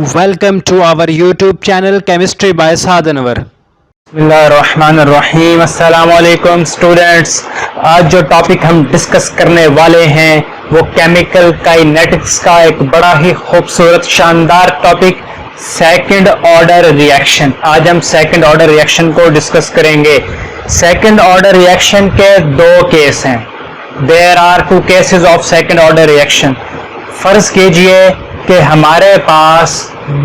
Welcome to our YouTube channel Chemistry by Saad Anwar. बिस्मिल्लाहिर्रहमानिर्रहीम। अस्सलामुअलैकुम students, आज जो टॉपिक हम डिस्कस करने वाले हैं वो केमिकल काइनेटिक्स का एक बड़ा ही खूबसूरत शानदार टॉपिक सेकंड ऑर्डर रिएक्शन। आज हम सेकंड ऑर्डर रिएक्शन को डिस्कस करेंगे। सेकंड ऑर्डर रिएक्शन के दो केस हैं। There are two cases of second order reaction. फर्ज कीजिए कि हमारे पास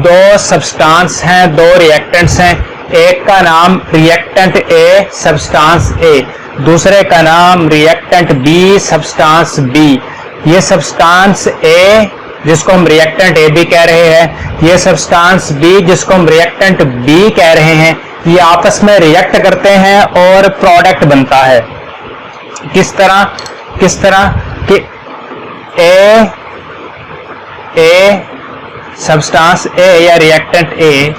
दो सब्सटेंस हैं, दो रिएक्टेंट्स हैं। एक का नाम रिएक्टेंट ए सब्सटेंस ए, दूसरे का नाम रिएक्टेंट बी सब्सटेंस बी। ये सब्सटेंस ए जिसको हम रिएक्टेंट ए भी कह रहे हैं, ये सब्सटेंस बी जिसको हम रिएक्टेंट बी कह रहे हैं, ये आपस में रिएक्ट करते हैं और प्रोडक्ट बनता है। किस तरह कि ए सब्सटेंस ए या रिएक्टेंट ए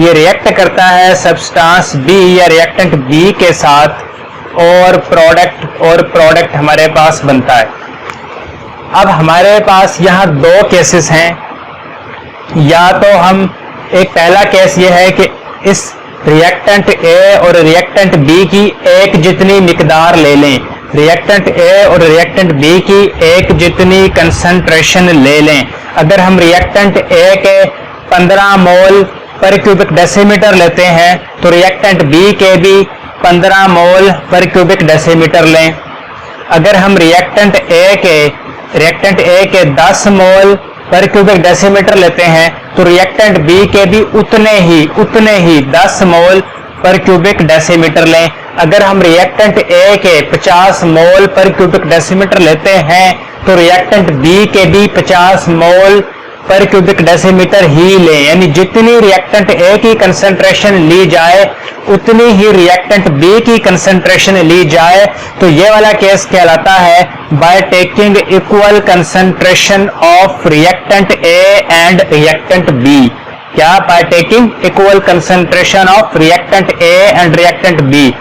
ये रिएक्ट करता है सब्सटेंस बी या रिएक्टेंट बी के साथ और प्रोडक्ट हमारे पास बनता है। अब हमारे पास यहाँ दो केसेस हैं। या तो हम एक पहला केस ये है कि इस रिएक्टेंट ए और रिएक्टेंट बी की एक जितनी मिकदार ले लें, रिएक्टेंट ए और रिएक्टेंट बी की एक जितनी कंसंट्रेशन ले लें। अगर हम रिएक्टेंट ए के 15 मोल पर क्यूबिक डेसीमीटर लेते हैं तो रिएक्टेंट बी के भी 15 मोल पर क्यूबिक डेसीमीटर लें। अगर हम रिएक्टेंट ए के 10 मोल पर क्यूबिक डेसीमीटर लेते हैं तो रिएक्टेंट बी के भी उतने ही 10 मोल पर क्यूबिक डेसीमीटर लें। अगर हम रिएक्टेंट ए के 50 मोल पर क्यूबिक डेसीमीटर लेते हैं तो रिएक्टेंट बी के भी 50 मोल पर क्यूबिक डेसीमीटर ही लें। यानी जितनी रिएक्टेंट ए की कंसंट्रेशन ली जाए उतनी ही रिएक्टेंट बी की कंसंट्रेशन ली जाए। तो ये वाला केस कहलाता है by taking equal concentration of reactant A and reactant B. क्या? By taking equal concentration of reactant A and reactant B.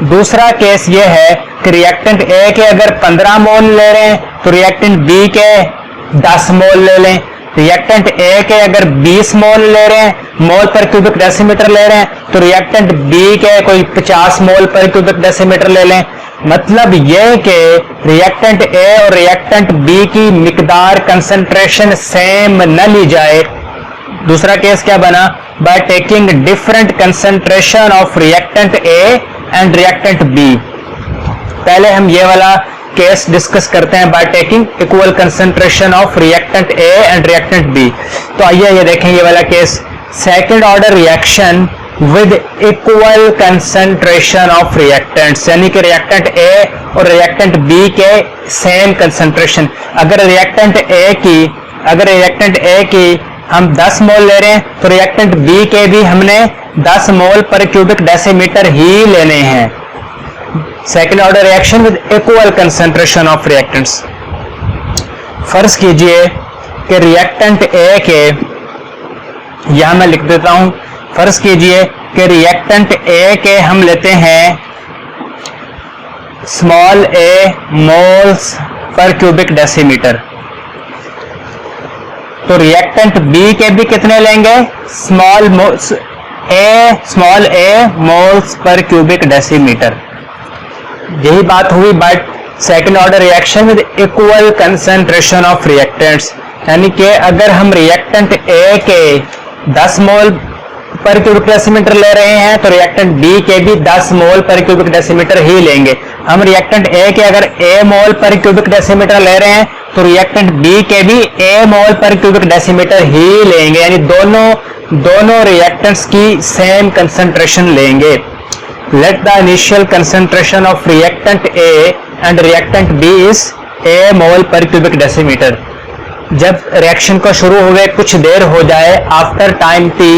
दूसरा केस ये है कि रिएक्टेंट ए के अगर 15 मोल ले रहे हैं तो रिएक्टेंट बी के 10 मोल ले लें। रिएक्टेंट ए के अगर 20 मोल ले रहे हैं, मोल पर क्यूबिक डेसीमीटर ले रहे हैं, तो रिएक्टेंट बी के कोई 50 मोल पर क्यूबिक डेसीमीटर ले लें। मतलब ये कि रिएक्टेंट ए और रिएक्टेंट बी की मिकदार कंसंट्रेशन सेम न ली जाए। दूसरा केस क्या बना? By taking different concentration of reactant A and reactant B. पहले हम ये वाला केस डिस्कस करते हैं by taking equal concentration of reactant A and reactant B. तो आइए ये देखें ये वाला case, second order reaction with equal concentration of reactants, यानी कि रिएक्टेंट ए और रिएक्टेंट बी के सेम कंसंट्रेशन। अगर रिएक्टेंट ए की हम 10 मोल ले रहे हैं तो रिएक्टेंट बी के भी हमने 10 मोल पर क्यूबिक डेसीमीटर ही लेने हैं। Second order reaction with equal concentration of reactants. फर्ज कीजिए कि रिएक्टेंट ए के, यहां मैं लिख देता हूं, फर्ज कीजिए कि रिएक्टेंट ए के हम लेते हैं स्मॉल ए मोल्स पर क्यूबिक डेसीमीटर, तो रिएक्टेंट बी के भी कितने लेंगे? स्मॉल ए मोल्स पर क्यूबिक डेसीमीटर। यही बात हुई but second order reaction with equal concentration of reactants, यानी कि अगर हम रिएक्टेंट ए के 10 मोल पर क्यूबिक डेसीमीटर ले रहे हैं तो रिएक्टेंट बी के भी 10 मोल पर क्यूबिक डेसीमीटर ही लेंगे। हम रिएक्टेंट ए के अगर ए मोल पर क्यूबिक डेसीमीटर ले रहे हैं तो रिएक्टेंट बी के भी ए मोल पर क्यूबिक डेसीमीटर ही लेंगे, यानी दोनों रिएक्टेंट्स की सेम कंसंट्रेशन लेंगे। Let the initial concentration of reactant A and reactant B is A mole per cubic decimeter। जब रिएक्शन को शुरू हुए कुछ देर हो जाए आफ्टर टाइम t,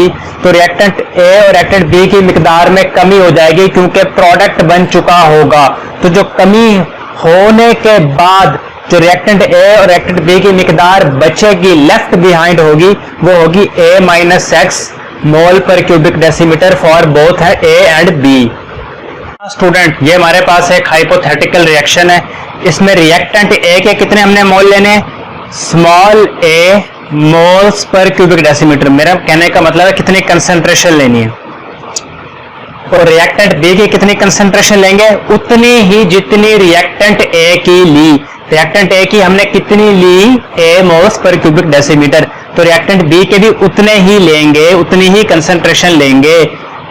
तो रिएक्टेंट A और रिएक्टेंट B की मिकदार में कमी हो जाएगी क्योंकि प्रोडक्ट बन चुका होगा। तो जो कमी होने के बाद जो रिएक्टेंट A और रिएक्टेंट B की मिकदार बचेगी, लेफ्ट बिहाइंड होगी, वो होगी A-X मोल पर क्यूबिक डेसीमीटर फॉर बोथ है A एंड B। स्टूडेंट, ये हमारे पास एक हाइपोथेटिकल रिएक्शन है। इसमें रिएक्टेंट ए के कितने हमने मोल लेने? स्मॉल ए मोल्स पर क्यूबिक डेसीमीटर। मेरा कहने का मतलब है कितनी कंसंट्रेशन लेनी है, और रिएक्टेंट बी की कितनी कंसंट्रेशन लेंगे, उतनी ही जितनी रिएक्टेंट ए की ली। रिएक्टेंट ए की हमने कितनी ली, A moles per cubic decimetre, तो रिएक्टेंट बी के भी उतने ही लेंगे, उतनी ही कंसंट्रेशन लेंगे,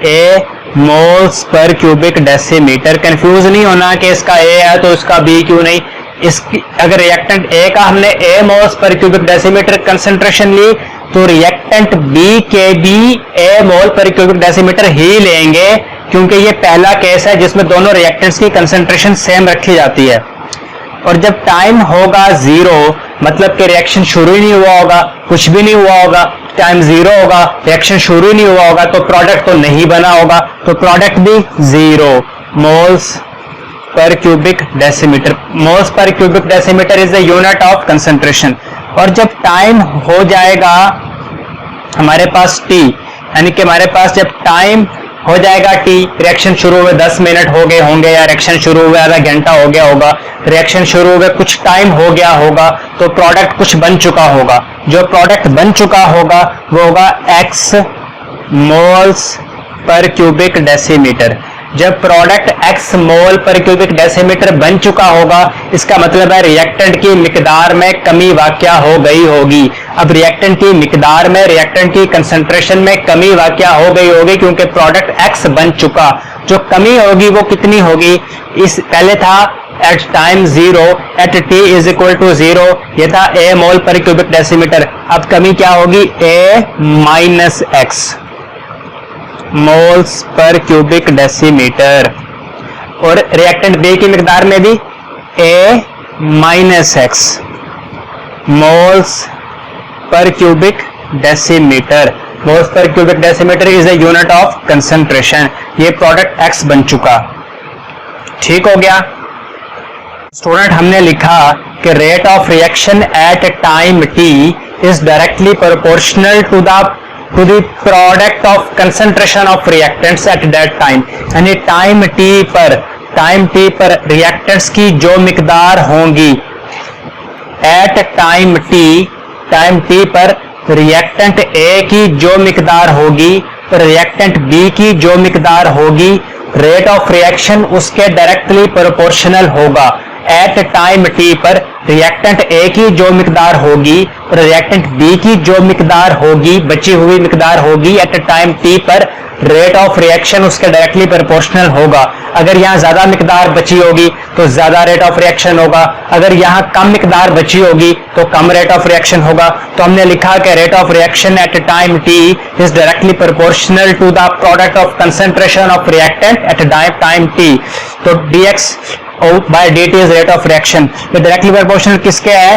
A moles per cubic decimetre. Confuse नहीं होना कि इसका ए है तो इसका बी क्यों नहीं। इसकी अगर रिएक्टेंट ए का हमने A moles per cubic decimetre concentration ली, तो रिएक्टेंट बी के भी ए मोल पर क्यूबिक डेसीमीटर ही लेंगे, क्योंकि ये पहला केस है जिसमें दोनों रिएक्टेंट्स की कंसंट्रेशन सेम रखी जाती है। और जब टाइम होगा 0, मतलब कि रिएक्शन शुरू ही नहीं हुआ होगा, कुछ भी नहीं हुआ होगा, टाइम 0 होगा, रिएक्शन शुरू ही नहीं हुआ होगा, तो प्रोडक्ट तो नहीं बना होगा, तो प्रोडक्ट भी 0 moles per cubic decimetre. Moles per cubic decimetre is the unit of concentration. और जब टाइम हो जाएगा हमारे पास t, यानी कि हमारे पास जब टाइम हो जाएगा t, रिएक्शन शुरू हुए 10 मिनट हो गए होंगे, या रिएक्शन शुरू हुए आधा घंटा हो गया होगा, रिएक्शन शुरू हुए कुछ टाइम हो गया होगा, तो प्रोडक्ट कुछ बन चुका होगा। जो प्रोडक्ट बन चुका होगा वो होगा x moles per cubic decimetre. जब प्रोडक्ट x मोल पर क्यूबिक डेसीमीटर बन चुका होगा, इसका मतलब है रिएक्टेंट की मिकदार में कमी वाक़या हो गई होगी। अब रिएक्टेंट की मिकदार में, रिएक्टेंट की कंसंट्रेशन में कमी वाक़या हो गई होगी, क्योंकि प्रोडक्ट x बन चुका। जो कमी होगी वो कितनी होगी, इस पहले था at time 0 at t is equal to 0, ये था a मोल पर क्यूबिक डेसीमीटर। अब कमी क्या होगी, a minus x moles per cubic decimetre. और रिएक्टेंट बी की मिकदार में भी a minus x moles per cubic decimetre. Moles per cubic decimetre is the unit of concentration. ये प्रोडक्ट x बन चुका। ठीक हो गया स्टूडेंट। हमने लिखा कि rate of reaction at time t is directly proportional to the product of concentration of reactants at that time. यानी टाइम t पर रिएक्टेंट्स की जो मिकदार होंगी एट टाइम t पर रिएक्टेंट A की जो मिकदार होगी और रिएक्टेंट B की जो मिकदार होगी, रेट ऑफ रिएक्शन उसके डायरेक्टली प्रोपोर्शनल होगा। एट टाइम t पर रिएक्टेंट A की जो मिकदार होगी और रिएक्टेंट B की जो मिकदार होगी, बची हुई मिकदार होगी, एट टाइम t पर रेट ऑफ रिएक्शन उसके डायरेक्टली प्रोपोर्शनल होगा। अगर यहाँ ज्यादा मिकदार बची होगी तो ज्यादा रेट ऑफ रिएक्शन होगा, अगर यहाँ कम मिकदार बची होगी तो कम रेट ऑफ रिएक्शन होगा। तो हमने लिखा कि rate of reaction at time t is directly proportional to the product of concentration of reactant at time t। तो dx by dt is rate of reaction. ये डायरेक्टली प्रोपोर्शनल किसके है,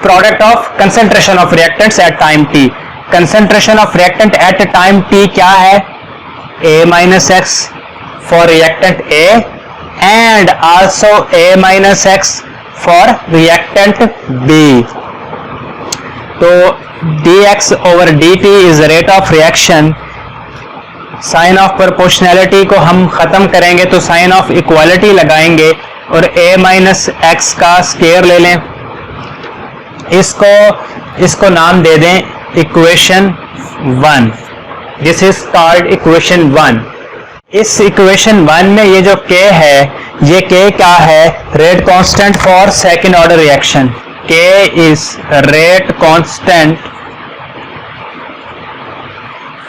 product of concentration of reactants at time t। Concentration of reactant at time t क्या है, a minus x for reactant A and also a minus x for reactant B। तो dx over dt is rate of reaction. Sign of proportionality को हम खत्म करेंगे तो sign of equality लगाएंगे और a माइनस एक्स का स्क्वायर ले लें। इसको नाम दे दें equation 1। This is called equation 1। इस इक्वेशन 1 में ये जो k है, ये k क्या है, rate constant for second order reaction. k is rate constant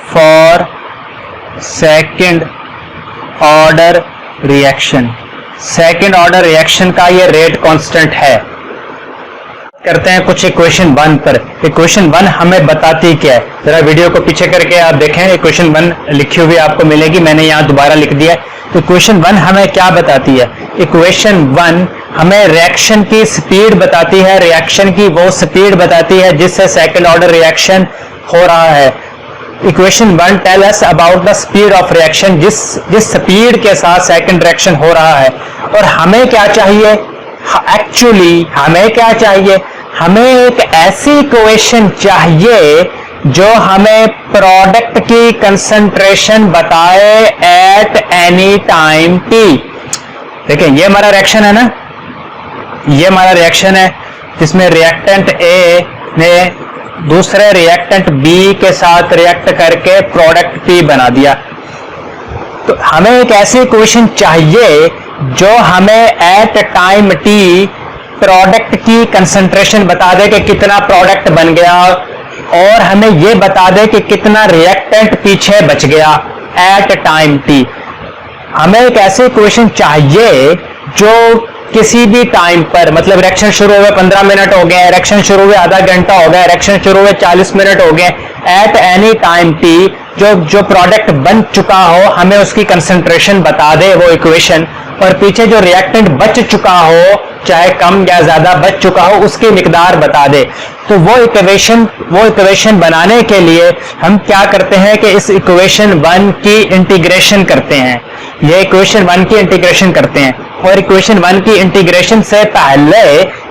for second order reaction. Second order reaction का ये रेट कांस्टेंट है। करते हैं कुछ इक्वेशन 1 पर। इक्वेशन 1 हमें बताती क्या है, जरा वीडियो को पीछे करके आप देखें। इक्वेशन 1 लिखी हुई आपको मिलेगी, मैंने यहाँ दोबारा लिख दिया। इक्वेशन 1 हमें क्या बताती है, इक्वेशन 1 हमें रिएक्शन की स्पीड बताती है। रिएक्शन की वो स्पीड बताती है जिससे सेकंड ऑर्डर रिएक्शन हो रहा है। Equation 1 tell us about the speed of reaction, जिस स्पीड के साथ सेकंड रिएक्शन हो रहा है। और हमें क्या चाहिए, एक्चुअली हमें क्या चाहिए, हमें एक ऐसी इक्वेशन चाहिए जो हमें प्रोडक्ट की कंसंट्रेशन बताए एट एनी टाइम t। देखिए ये हमारा रिएक्शन है ना, ये हमारा रिएक्शन है जिसमें रिएक्टेंट A ने दूसरे रिएक्टेंट B के साथ रिएक्ट करके प्रोडक्ट P बना दिया। तो हमें एक ऐसी इक्वेशन चाहिए जो हमें एट टाइम T प्रोडक्ट की कंसंट्रेशन बता दे कि कितना प्रोडक्ट बन गया, और हमें यह बता दे कि कितना रिएक्टेंट पीछे बच गया एट टाइम T। हमें एक ऐसी इक्वेशन चाहिए जो किसी भी टाइम पर, मतलब रिएक्शन शुरू हुए 15 मिनट हो गए, रिएक्शन शुरू हुए आधा घंटा हो गया, रिएक्शन शुरू हुए 40 मिनट हो गए, एट एनी टाइम T जो प्रोडक्ट बन चुका हो हमें उसकी कंसंट्रेशन बता दे वो इक्वेशन, और पीछे जो रिएक्टेंट बच चुका हो चाहे कम या ज्यादा बच चुका हो उसकी मिकदार बता दे। तो वो इक्वेशन बनाने के लिए हम क्या करते हैं कि इस इक्वेशन 1 की इंटीग्रेशन करते हैं। ये इक्वेशन 1 की इंटीग्रेशन करते हैं, और इक्वेशन 1 की इंटीग्रेशन से पहले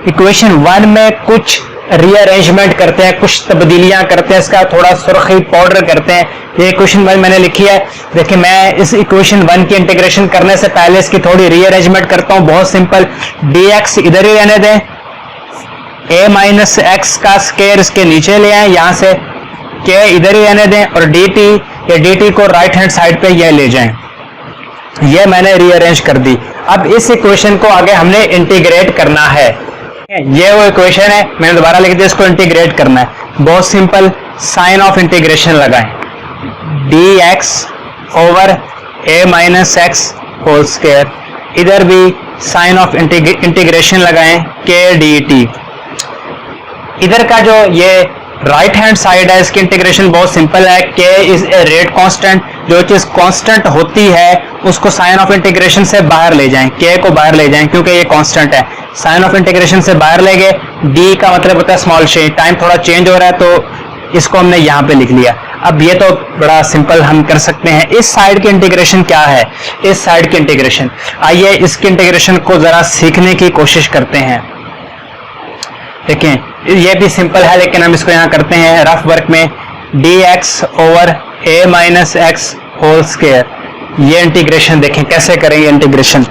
इक्वेशन 1 में कुछ रीअरेंजमेंट करते हैं, कुछ तब्दीलियां करते हैं, इसका थोड़ा सुर्खी पाउडर करते हैं। ये इक्वेशन 1 मैंने लिखी है, देखिए मैं इस इक्वेशन 1 की इंटीग्रेशन करने से पहले इसकी थोड़ी रीअरेंजमेंट करता हूं। बहुत सिंपल, dx इधर ही रहने दें, a माइनस एक्स का स्क्वायर इसके नीचे ले आए, यहां से k इधर ही रहने दें, और dt को राइट हैंड साइड पे ये ले जाएं। ये मैंने रीअरेंज कर दी। अब इस इक्वेशन को आगे हमने इंटीग्रेट करना है। ये वो इक्वेशन है, मैंने दोबारा लिख दिया, इसको इंटीग्रेट करना है। बहुत सिंपल, साइन ऑफ इंटीग्रेशन लगाएं, dx over a minus x whole square, इधर भी साइन ऑफ इंटीग्रेशन लगाएं k dt। इधर का जो ये राइट हैंड साइड है इसकी इंटीग्रेशन बहुत सिंपल है, k is a rate constant, जो चीज कांस्टेंट होती है उसको साइन ऑफ इंटीग्रेशन से बाहर ले जाएं, k को बाहर ले जाएं क्योंकि ये कांस्टेंट है। साइन ऑफ इंटीग्रेशन से बाहर ले गए, d का मतलब होता है स्मॉल चेंज, टाइम थोड़ा चेंज हो रहा है तो इसको हमने यहाँ पे लिख लिया। अब ये तो बड़ा सिंपल हम कर सकते हैं। इस साइड की इंटीग्रेशन क्या है, इस साइड की इंटीग्रेशन, आइए इसकी इंटीग्रेशन को जरा सीखने की कोशिश करते हैं। देखें ये भी सिंपल है, लेकिन हम इसको यहाँ करते हैं रफ वर्क में, dx over a minus x whole square. ये इंटीग्रेशन देखें कैसे करेंगे इंटीग्रेशन,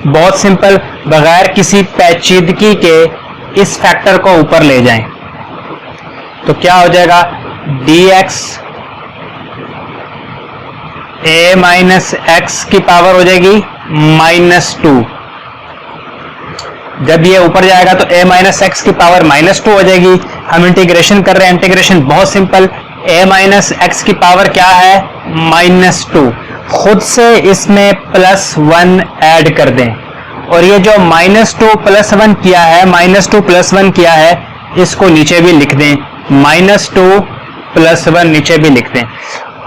बहुत सिंपल, बगैर किसी पेचीदगी के इस फैक्टर को ऊपर ले जाएं तो क्या हो जाएगा, dx a माइनस एक्स की पावर हो जाएगी -2। जब ये ऊपर जाएगा तो a माइनस एक्स की पावर -2 हो जाएगी। हम इंटीग्रेशन कर रहे हैं, इंटीग्रेशन बहुत सिंपल, a माइनस एक्स की पावर क्या है -2, खुद से इसमें +1 ऐड कर दें, और ये जो -2 + 1 किया है, -2 + 1 किया है, इसको नीचे भी लिख दें, -2 + 1 नीचे भी लिख दें,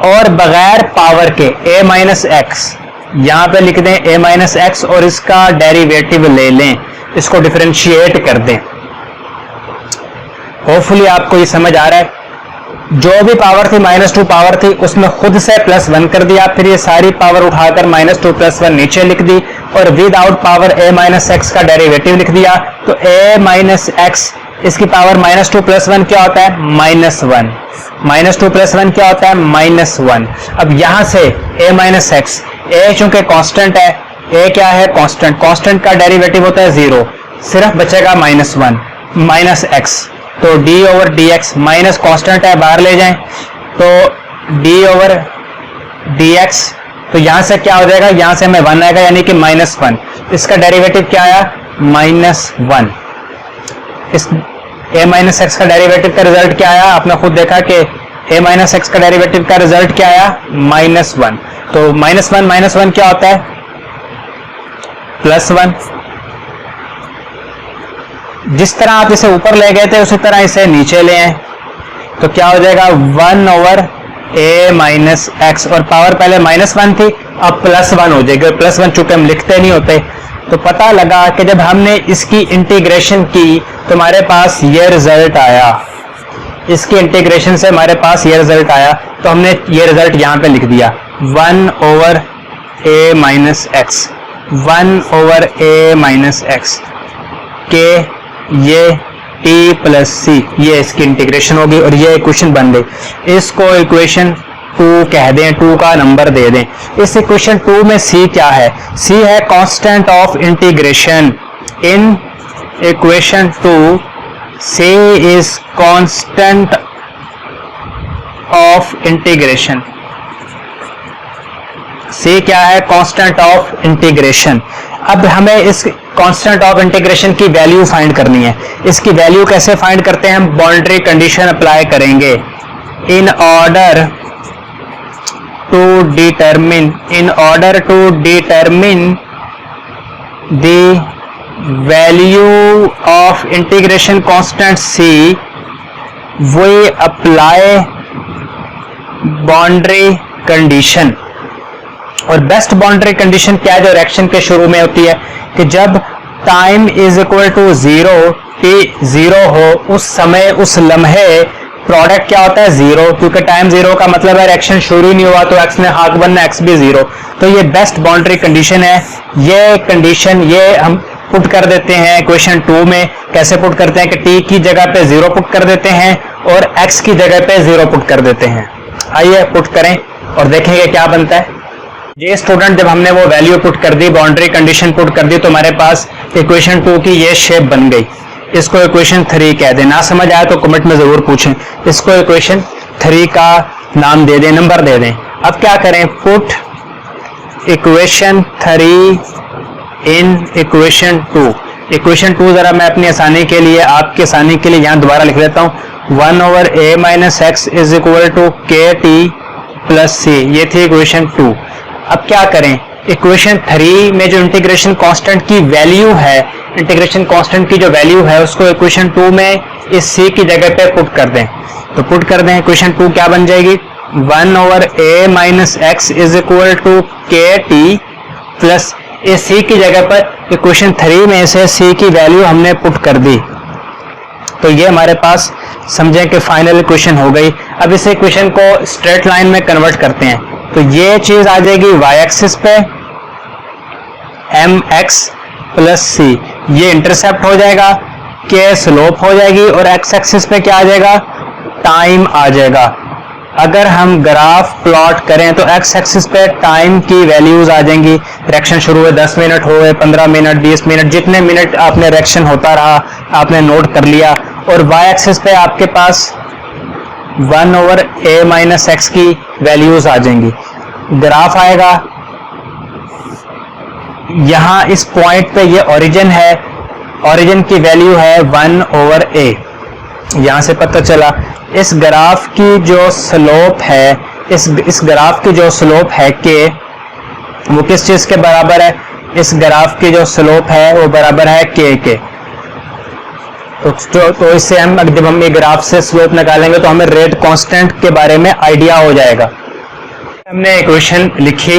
और बगैर पावर के a माइनस एक्स यहाँ पे लिख दें a माइनस एक्स, और इसका डेरिवेटिव ले लें, इसको डिफरेंशिएट कर दें। होपफुली आपको ये समझ आ रहा है। जो भी पावर थी -2 पावर थी उसमें खुद से +1 कर दिया, फिर ये सारी पावर उठाकर -2 + 1 नीचे लिख दी, और without power a minus x का डेरिवेटिव लिख दिया। तो a माइनस एक्स इसकी पावर -2 + 1 क्या होता है -1, -2 + 1 क्या होता है -1। अब यहां से a माइनस एक्स, a चूंकि कांस्टेंट है, a क्या है कांस्टेंट, कांस्टेंट का डेरिवेटिव होता है 0, सिर्फ बचेगा -1 माइनस x, तो d over dx, minus constant है बाहर ले जाएं तो d ओवर dx, तो यहां से क्या हो जाएगा, यहां से हमें 1 आएगा यानी कि -1, इसका डेरिवेटिव क्या आया -1। इस a माइनस एक्स का डेरिवेटिव का रिजल्ट क्या आया, आपने खुद देखा कि a माइनस एक्स का डेरिवेटिव का रिजल्ट क्या आया -1, तो -1 क्या होता है +1। जिस तरह आप इसे ऊपर ले गए थे उसी तरह इसे नीचे ले आए तो क्या हो जाएगा 1 ओवर a माइनस एक्स, और पावर पहले -1 थी अब +1 हो जाएगी, +1 चूंकि हम लिखते नहीं होते। तो पता लगा कि जब हमने इसकी इंटीग्रेशन की तो हमारे पास ये रिजल्ट आया, इसकी इंटीग्रेशन से हमारे पास ये रिजल्ट आया, तो हमने ये रिजल्ट यहाँ पे लिख दिया 1 over a minus x, 1 over a minus x के ये t + c, ये इसकी इंटीग्रेशन होगी और ये इक्वेशन बन गई। इसको इक्वेशन 2 कह दें, 2 का नंबर दे दें। इस इक्वेशन 2 में c क्या है, c है constant of integration. In equation 2 C is constant of integration. C क्या है? Constant of integration. अब हमें इस कांस्टेंट ऑफ इंटीग्रेशन की वैल्यू फाइंड करनी है. इसकी वैल्यू कैसे फाइंड करते हैं? हम बाउंड्री कंडीशन अप्लाई करेंगे. In order to determine the value of integration constant C, we apply boundary condition. और बेस्ट बाउंड्री कंडीशन क्या है जो रिएक्शन के शुरू में होती है? कि जब time is equal to 0, t 0 हो, उस समय उस लम्हे प्रोडक्ट क्या होता है? 0, क्योंकि टाइम 0 का मतलब है रिएक्शन शुरू ही नहीं हुआ तो x ने हाथ बनना, x भी 0. तो ये बेस्ट बाउंड्री कंडीशन है. ये कंडीशन ये हम पुट कर देते हैं इक्वेशन 2 में. कैसे पुट करते हैं? कि t की जगह पे 0 पुट कर देते हैं और x की जगह पे 0 पुट कर देते हैं. आइए पुट करें और देखेंगे क्या बनता है. ये स्टूडेंट, जब हमने वो वैल्यू पुट कर दी, बाउंड्री कंडीशन पुट कर दी, तो हमारे पास इक्वेशन 2 की ये शेप बन गई. इसको इक्वेशन 3 कह दें. ना समझ आया तो कमेंट में जरूर पूछें. इसको इक्वेशन 3 का नाम दे दें, नंबर दे दें. अब क्या करें? Put equation 3 in equation 2. Equation 2 जरा मैं अपनी आसानी के लिए, आपकी आसानी के लिए यहां दोबारा लिख देता हूं. 1/a - x is equal to kt plus c. ये थी इक्वेशन 2. अब क्या करें? इक्वेशन 3 में जो इंटीग्रेशन कांस्टेंट की वैल्यू है, इंटीग्रेशन कांस्टेंट की जो वैल्यू है उसको इक्वेशन 2 में इस c की जगह पे पुट कर दें. तो पुट कर दें. इक्वेशन 2 क्या बन जाएगी? 1/a - x is equal to kt plus इस c की जगह पर इक्वेशन 3 में से c की वैल्यू हमने पुट कर दी. तो ये हमारे पास समझें कि फाइनल इक्वेशन हो गई. अब इस इक्वेशन को स्ट्रेट लाइन में कन्वर्ट करते हैं. तो ये चीज आ जाएगी y एक्सिस पे mx प्लस c. ये इंटरसेप्ट हो जाएगा, k स्लोप हो जाएगी और x एक्सिस पे क्या आ जाएगा? टाइम आ जाएगा. अगर हम ग्राफ प्लॉट करें तो x एक्सिस पे टाइम की वैल्यूज आ जाएंगी. रिएक्शन शुरू हुए 10 मिनट हो गए, 15 मिनट, 20 मिनट, जितने मिनट आपने रिएक्शन होता रहा आपने नोट कर लिया. और y एक्सिस पे आपके पास 1/a - x की वैल्यूज आ जाएंगी. ग्राफ आएगा. यहां इस पॉइंट पे ये ओरिजिन है, ओरिजिन की वैल्यू है 1/a. यहां से पता चला. इस ग्राफ की जो स्लोप है, इस ग्राफ की जो स्लोप है के, वो किस चीज के बराबर है? इस ग्राफ की जो स्लोप है वो बराबर है के. तो इससे हम, जब हम ये ग्राफ से स्लोप निकालेंगे तो हमें रेट कांस्टेंट के बारे में आइडिया हो जाएगा. हमने इक्वेशन लिखी,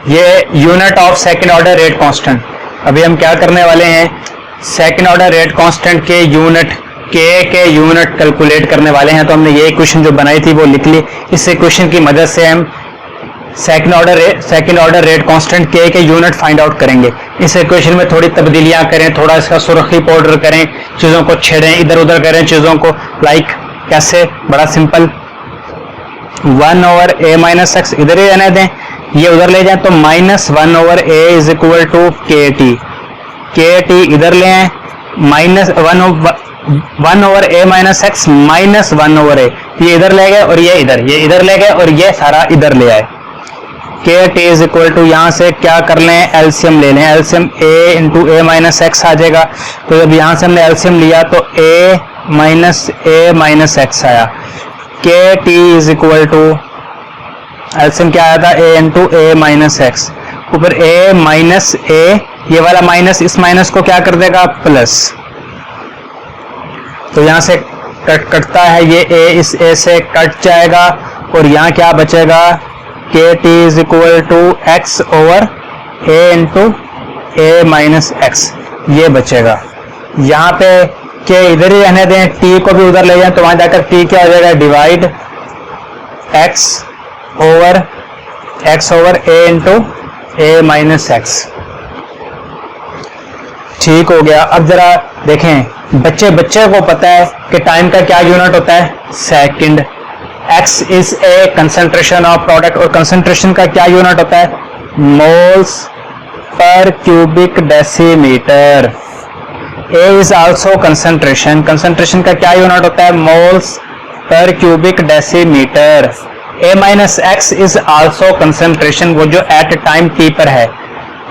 ये unit of second order rate constant. अभी हम क्या करने वाले हैं? सेकंड ऑर्डर रेट कांस्टेंट के यूनिट, के यूनिट कैलकुलेट करने वाले हैं. तो हमने ये इक्वेशन जो बनाई थी वो लिख ली. इस इक्वेशन की मदद से हम सेकंड ऑर्डर रेट कांस्टेंट के यूनिट फाइंड आउट करेंगे. इस इक्वेशन में थोड़ी तब्दीलियां करें, थोड़ा इसका सुर्खी पाउडर करें, चीजों को छेड़ें, इधर उधर करें चीजों को. लाइक कैसे? बड़ा सिंपल. 1/a - x इधर ही रहने दें, ये उधर ले जाएं तो -1/a is equal to kt इधर ले आए, -1/a - x माइनस 1/a. ये इधर ले गए और ये इधर ले गए और ये सारा इधर ले आए. kt इज इक्वल टू, यहां से क्या कर लें? एलसीएम ले लें. एलसीएम a - x आ जाएगा. तो जब यहां से हमने एलसीएम लिया तो a - x आया. kt is equal to, LCM क्या आया था? a - x. ऊपर a, ये वाला माइनस इस माइनस को क्या कर देगा? प्लस. तो यहां से कटता है, ये a इस a से कट जाएगा और यहाँ क्या बचेगा? kt is equal to x over a - x. ये बचेगा. यहाँ पे के इधर ही रहने दें, t को भी उधर ले जाएं तो वहां जाकर t क्या हो जाएगा? Divide x over a - x. ठीक हो गया. अब जरा देखें, बच्चे को पता है कि टाइम का क्या यूनिट होता है? Second. x is a concentration of product, और कंसंट्रेशन का क्या यूनिट होता है? Moles per cubic decimetre. A is also concentration, concentration का क्या यूनिट होता है, moles per cubic decimetre. A minus x is also concentration, वो जो एट टाइम टी पर है,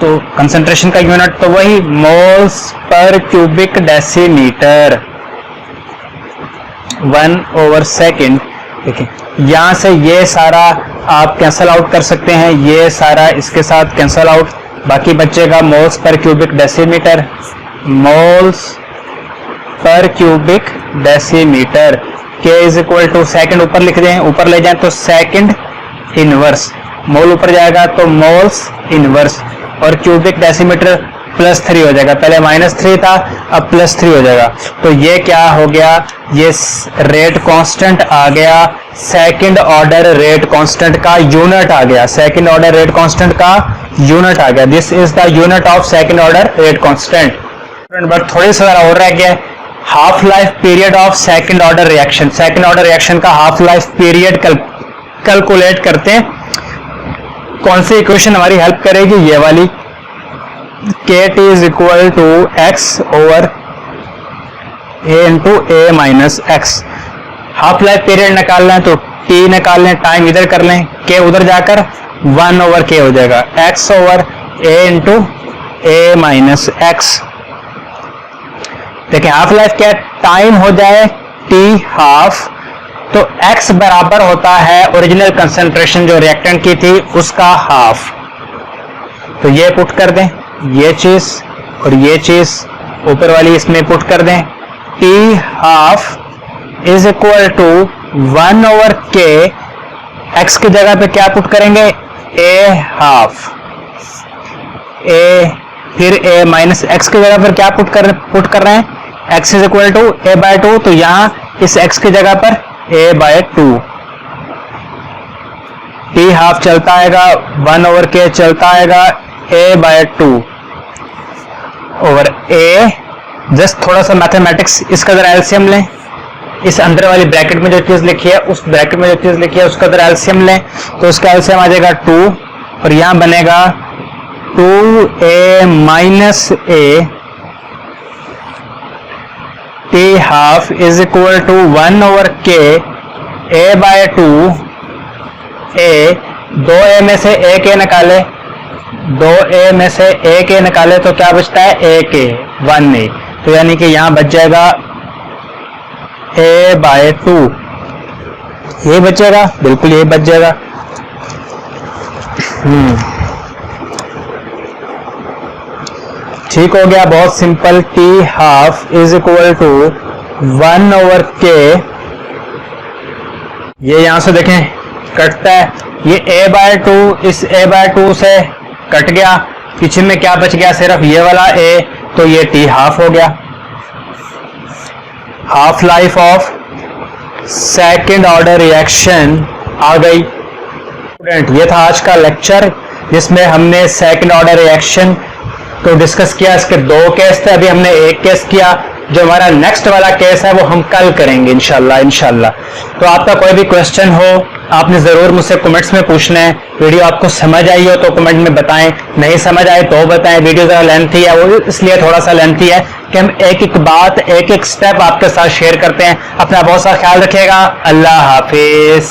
तो कंसंट्रेशन का यूनिट तो वही मोल्स पर क्यूबिक डेसीमीटर 1/सेकंड। देखिए यहां से ये सारा आप कैंसल आउट कर सकते हैं, ये सारा इसके साथ कैंसल आउट, बाकी बचेगा moles per cubic decimetre, moles per cubic decimetre. K is equal to second ऊपर लिख दें, ऊपर ले जाएं तो सेकेंड इनवर्स, मोल ऊपर जाएगा तो मोल्स इनवर्स, और क्यूबिक डेसीमीटर +3 हो जाएगा, पहले -3 था अब +3 हो जाएगा। तो ये क्या हो गया, ये रेट कांस्टेंट आ गया, सेकंड ऑर्डर रेट कांस्टेंट का यूनिट आ गया, सेकंड ऑर्डर रेट कांस्टेंट का यूनिट आ गया। This is the unit of second order rate constant. But थोड़ी सा और रह गया, half life period of second order reaction. Second order reaction का हाफ लाइफ पीरियड कैलकुलेट करते हैं। कौन सी इक्वेशन हमारी हेल्प करेगी, ये वाली, KT is equal to x over a into a minus x. Half life period निकालना है तो T निकाल लें, टाइम इधर कर लें, K उधर जाकर 1/K हो जाएगा, x over a into a minus x. देखिए हाफ लाइफ क्या, टाइम हो जाए T हाफ, तो X बराबर होता है ओरिजिनल कंसंट्रेशन जो रिएक्टेंट की थी उसका हाफ। तो ये पुट कर दें, ये चीज और ये चीज ऊपर वाली इसमें पुट कर दें, T half is equal to 1/K, X की जगह पे क्या पुट करेंगे, A हाफ, A फिर A माइनस एक्स की जगह पर क्या पुट कर रहे हैं, x is equal to A/2, तो यहां इस x की जगह पर A/2, T हाफ चलता आएगा, 1/K चलता आएगा, A/2 ओवर A। जस्ट थोड़ा सा मैथमेटिक्स, इसका जरा एलसीएम लें, इस अंदर वाली ब्रैकेट में जो चीज लिखी है उस ब्रैकेट में जो चीज लिखी है उसका जरा एलसीएम लें, तो उसका एलसीएम आ जाएगा 2, और यहां बनेगा 2A minus A T half is equal to 1/K A/2 A। 2A में से एक A निकाले, 2A में से एक A निकाले तो क्या बचता है, एक A 1A, तो यानी कि यहां बच जाएगा A/2, ये बचेगा, बिल्कुल ये बच जाएगा। ठीक हो गया, बहुत simple. T half is equal to 1/K, ये यहां से देखें कटता है, ये A/2 इस A/2 से कट गया, पीछे में क्या बच गया, सिर्फ ये वाला A, तो ये T हाफ हो गया। Half life of second order reaction आ गई। स्टूडेंट, ये था आज का लेक्चर जिसमें हमने सेकेंड ऑर्डर रिएक्शन तो डिस्कस किया। इसके 2 केस थे, अभी हमने एक केस किया। जो हमारा नेक्स्ट वाला केस है वो हम कल करेंगे इंशाल्लाह। तो आपका कोई भी क्वेश्चन हो आपने जरूर मुझसे कमेंट्स में पूछना है। वीडियो आपको समझ आई हो तो कमेंट में बताएं, नहीं समझ आए तो बताएं। वीडियो जरा लेंथी है, वो इसलिए थोड़ा सा लेंथी है कि हम एक एक बात, एक एक स्टेप आपके साथ शेयर करते हैं। अपना बहुत सा ख्याल रखिएगा। अल्लाह हाफिज।